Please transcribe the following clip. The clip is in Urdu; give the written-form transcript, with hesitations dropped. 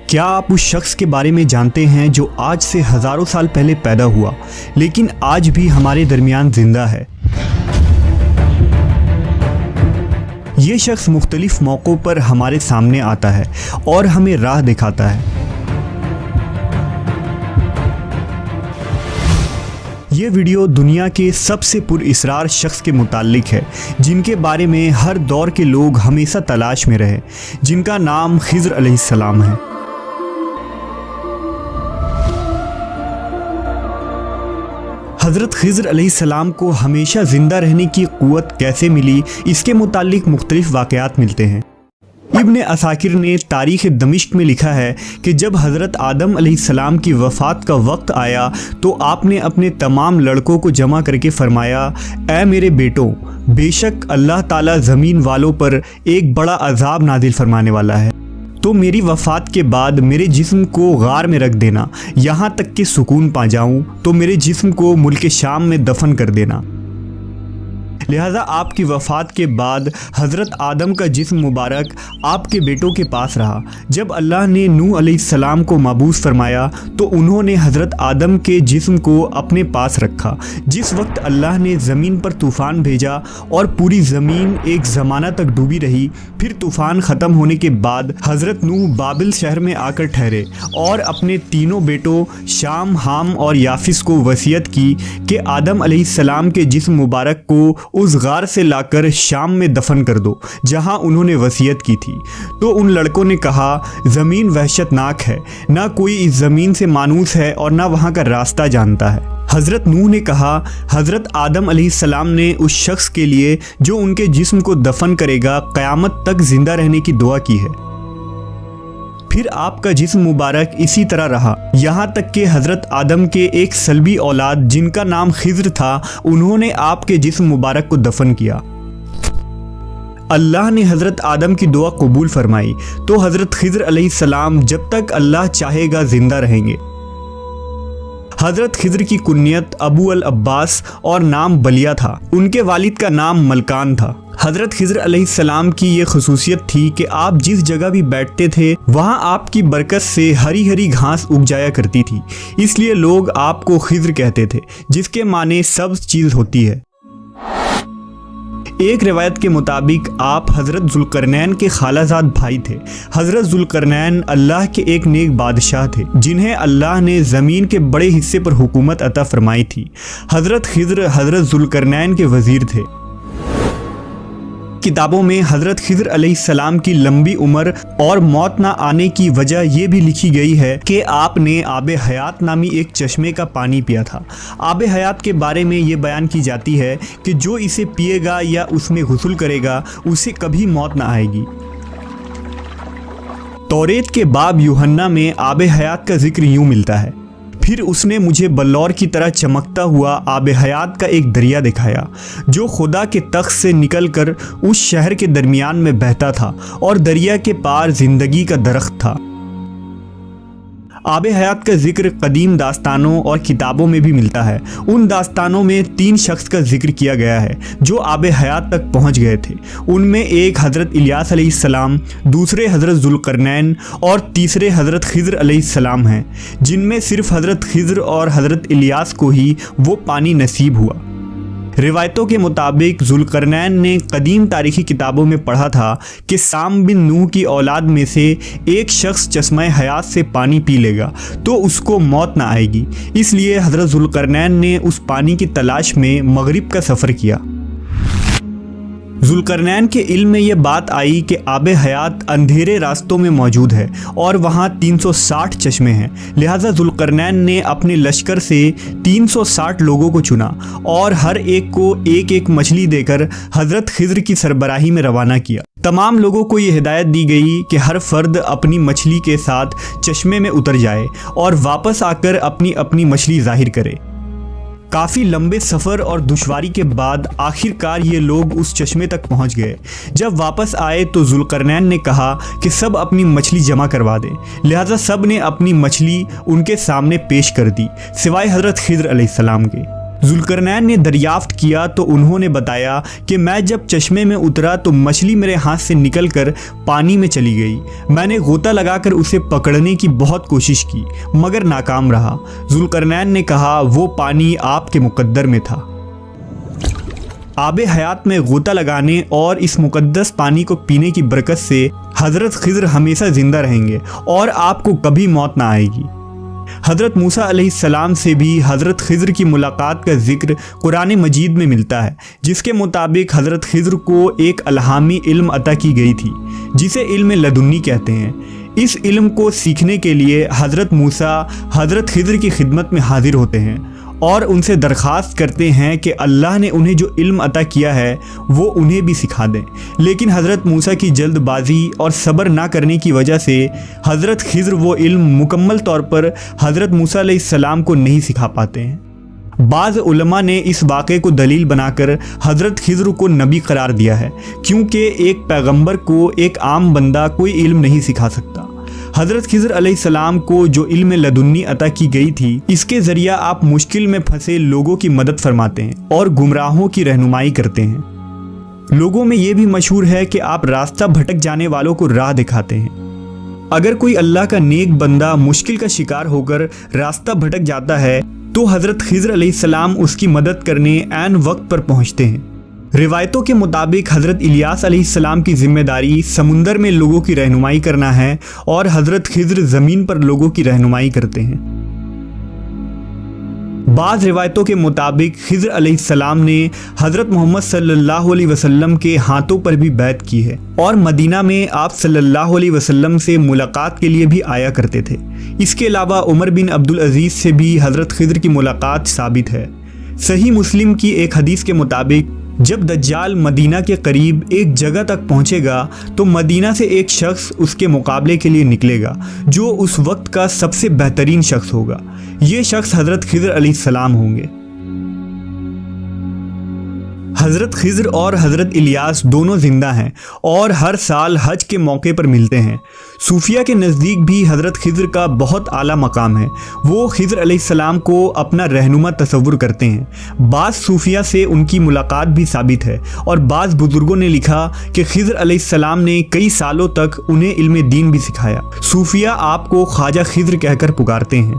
کیا آپ اس شخص کے بارے میں جانتے ہیں جو آج سے ہزاروں سال پہلے پیدا ہوا لیکن آج بھی ہمارے درمیان زندہ ہے؟ یہ شخص مختلف موقعوں پر ہمارے سامنے آتا ہے اور ہمیں راہ دکھاتا ہے۔ یہ ویڈیو دنیا کے سب سے پر اسرار شخص کے متعلق ہے جن کے بارے میں ہر دور کے لوگ ہمیشہ تلاش میں رہے، جن کا نام خضر علیہ السلام ہے۔ حضرت خضر علیہ السلام کو ہمیشہ زندہ رہنے کی قوت کیسے ملی، اس کے متعلق مختلف واقعات ملتے ہیں۔ ابن عساکر نے تاریخ دمشق میں لکھا ہے کہ جب حضرت آدم علیہ السلام کی وفات کا وقت آیا تو آپ نے اپنے تمام لڑکوں کو جمع کر کے فرمایا، اے میرے بیٹوں، بے شک اللہ تعالیٰ زمین والوں پر ایک بڑا عذاب نازل فرمانے والا ہے، تو میری وفات کے بعد میرے جسم کو غار میں رکھ دینا، یہاں تک کہ سکون پا جاؤں تو میرے جسم کو ملک شام میں دفن کر دینا۔ لہذا آپ کی وفات کے بعد حضرت آدم کا جسم مبارک آپ کے بیٹوں کے پاس رہا۔ جب اللہ نے نوح علیہ السلام کو مبعوث فرمایا تو انہوں نے حضرت آدم کے جسم کو اپنے پاس رکھا۔ جس وقت اللہ نے زمین پر طوفان بھیجا اور پوری زمین ایک زمانہ تک ڈوبی رہی، پھر طوفان ختم ہونے کے بعد حضرت نوح بابل شہر میں آ کر ٹھہرے اور اپنے تینوں بیٹوں شام، حام اور یافس کو وصیت کی کہ آدم علیہ السلام کے جسم مبارک کو اس غار سے لا کر شام میں دفن کر دو جہاں انہوں نے وصیت کی تھی۔ تو ان لڑکوں نے کہا، زمین وحشت ناک ہے، نہ کوئی اس زمین سے مانوس ہے اور نہ وہاں کا راستہ جانتا ہے۔ حضرت نوح نے کہا، حضرت آدم علیہ السلام نے اس شخص کے لیے جو ان کے جسم کو دفن کرے گا قیامت تک زندہ رہنے کی دعا کی ہے۔ پھر آپ کا جسم مبارک اسی طرح رہا یہاں تک کہ حضرت آدم کے ایک سلبی اولاد جن کا نام خضر تھا، انہوں نے آپ کے جسم مبارک کو دفن کیا۔ اللہ نے حضرت آدم کی دعا قبول فرمائی تو حضرت خضر علیہ السلام جب تک اللہ چاہے گا زندہ رہیں گے۔ حضرت خضر کی کنیت ابو العباس اور نام بلیہ تھا، ان کے والد کا نام ملکان تھا۔ حضرت خضر علیہ السلام کی یہ خصوصیت تھی کہ آپ جس جگہ بھی بیٹھتے تھے وہاں آپ کی برکت سے ہری ہری گھاس اگ جایا کرتی تھی، اس لیے لوگ آپ کو خضر کہتے تھے، جس کے معنی سبز چیز ہوتی ہے۔ ایک روایت کے مطابق آپ حضرت ذوالقرنین کے خالہ زاد بھائی تھے۔ حضرت ذوالقرنین اللہ کے ایک نیک بادشاہ تھے جنہیں اللہ نے زمین کے بڑے حصے پر حکومت عطا فرمائی تھی۔ حضرت خضر حضرت ذوالقرنین کے وزیر تھے۔ کتابوں میں حضرت خضر علیہ السلام کی لمبی عمر اور موت نہ آنے کی وجہ یہ بھی لکھی گئی ہے کہ آپ نے آب حیات نامی ایک چشمے کا پانی پیا تھا۔ آب حیات کے بارے میں یہ بیان کی جاتی ہے کہ جو اسے پیے گا یا اس میں غسل کرے گا اسے کبھی موت نہ آئے گی۔ توریت کے باب یوحنا میں آب حیات کا ذکر یوں ملتا ہے، پھر اس نے مجھے بلور کی طرح چمکتا ہوا آب حیات کا ایک دریا دکھایا جو خدا کے تخت سے نکل کر اس شہر کے درمیان میں بہتا تھا اور دریا کے پار زندگی کا درخت تھا۔ آب حیات کا ذکر قدیم داستانوں اور کتابوں میں بھی ملتا ہے۔ ان داستانوں میں 3 شخص کا ذکر کیا گیا ہے جو آب حیات تک پہنچ گئے تھے۔ ان میں ایک حضرت الیاس علیہ السلام، دوسرے حضرت ذوالقرنین اور تیسرے حضرت خضر علیہ السلام ہیں، جن میں صرف حضرت خضر اور حضرت الیاس کو ہی وہ پانی نصیب ہوا۔ روایتوں کے مطابق ذوالقرنین نے قدیم تاریخی کتابوں میں پڑھا تھا کہ سام بن نوح کی اولاد میں سے ایک شخص چشمہ حیات سے پانی پی لے گا تو اس کو موت نہ آئے گی، اس لیے حضرت ذوالقرنین نے اس پانی کی تلاش میں مغرب کا سفر کیا۔ ذوالقرنین کے علم میں یہ بات آئی کہ آب حیات اندھیرے راستوں میں موجود ہے اور وہاں 360 چشمے ہیں، لہٰذا ذوالقرنین نے اپنے لشکر سے 360 لوگوں کو چنا اور ہر ایک کو ایک ایک مچھلی دے کر حضرت خضر کی سربراہی میں روانہ کیا۔ تمام لوگوں کو یہ ہدایت دی گئی کہ ہر فرد اپنی مچھلی کے ساتھ چشمے میں اتر جائے اور واپس آ کر اپنی اپنی مچھلی ظاہر کرے۔ کافی لمبے سفر اور دشواری کے بعد آخر کار یہ لوگ اس چشمے تک پہنچ گئے۔ جب واپس آئے تو ذوالقرنین نے کہا کہ سب اپنی مچھلی جمع کروا دیں، لہٰذا سب نے اپنی مچھلی ان کے سامنے پیش کر دی سوائے حضرت خضر علیہ السلام کے۔ ذوالقرنین نے دریافت کیا تو انہوں نے بتایا کہ میں جب چشمے میں اترا تو مچھلی میرے ہاتھ سے نکل کر پانی میں چلی گئی۔ میں نے غوطہ لگا کر اسے پکڑنے کی بہت کوشش کی مگر ناکام رہا۔ ذوالقرنین نے کہا وہ پانی آپ کے مقدر میں تھا۔ آب حیات میں غوطہ لگانے اور اس مقدس پانی کو پینے کی برکت سے حضرت خضر ہمیشہ زندہ رہیں گے اور آپ کو کبھی موت نہ آئے گی۔ حضرت موسیٰ علیہ السلام سے بھی حضرت خضر کی ملاقات کا ذکر قرآن مجید میں ملتا ہے، جس کے مطابق حضرت خضر کو ایک الہامی علم عطا کی گئی تھی جسے علم لدنی کہتے ہیں۔ اس علم کو سیکھنے کے لیے حضرت موسیٰ حضرت خضر کی خدمت میں حاضر ہوتے ہیں اور ان سے درخواست کرتے ہیں کہ اللہ نے انہیں جو علم عطا کیا ہے وہ انہیں بھی سکھا دیں، لیکن حضرت موسیٰ کی جلد بازی اور صبر نہ کرنے کی وجہ سے حضرت خضر وہ علم مکمل طور پر حضرت موسیٰ علیہ السلام کو نہیں سکھا پاتے ہیں۔ بعض علماء نے اس واقعے کو دلیل بنا کر حضرت خضر کو نبی قرار دیا ہے، کیونکہ ایک پیغمبر کو ایک عام بندہ کوئی علم نہیں سکھا سکتا۔ حضرت خضر علیہ السلام کو جو علم لدنی عطا کی گئی تھی، اس کے ذریعہ آپ مشکل میں پھنسے لوگوں کی مدد فرماتے ہیں اور گمراہوں کی رہنمائی کرتے ہیں۔ لوگوں میں یہ بھی مشہور ہے کہ آپ راستہ بھٹک جانے والوں کو راہ دکھاتے ہیں۔ اگر کوئی اللہ کا نیک بندہ مشکل کا شکار ہو کر راستہ بھٹک جاتا ہے تو حضرت خضر علیہ السلام اس کی مدد کرنے عین وقت پر پہنچتے ہیں۔ روایتوں کے مطابق حضرت الیاس علیہ السلام کی ذمہ داری سمندر میں لوگوں کی رہنمائی کرنا ہے اور حضرت خضر زمین پر لوگوں کی رہنمائی کرتے ہیں۔ بعض روایتوں کے مطابق خضر علیہ السلام نے حضرت محمد صلی اللہ علیہ وسلم کے ہاتھوں پر بھی بیعت کی ہے اور مدینہ میں آپ صلی اللہ علیہ وسلم سے ملاقات کے لیے بھی آیا کرتے تھے۔ اس کے علاوہ عمر بن عبدالعزیز سے بھی حضرت خضر کی ملاقات ثابت ہے۔ صحیح مسلم کی ایک حدیث کے مطابق جب دجال مدینہ کے قریب ایک جگہ تک پہنچے گا تو مدینہ سے ایک شخص اس کے مقابلے کے لیے نکلے گا جو اس وقت کا سب سے بہترین شخص ہوگا۔ یہ شخص حضرت خضر علیہ السلام ہوں گے۔ حضرت خضر اور حضرت الیاس دونوں زندہ ہیں اور ہر سال حج کے موقع پر ملتے ہیں۔ صوفیہ کے نزدیک بھی حضرت خضر کا بہت اعلیٰ مقام ہے۔ وہ خضر علیہ السلام کو اپنا رہنما تصور کرتے ہیں۔ بعض صوفیہ سے ان کی ملاقات بھی ثابت ہے اور بعض بزرگوں نے لکھا کہ خضر علیہ السلام نے کئی سالوں تک انہیں علم دین بھی سکھایا۔ صوفیہ آپ کو خواجہ خضر کہہ کر پکارتے ہیں۔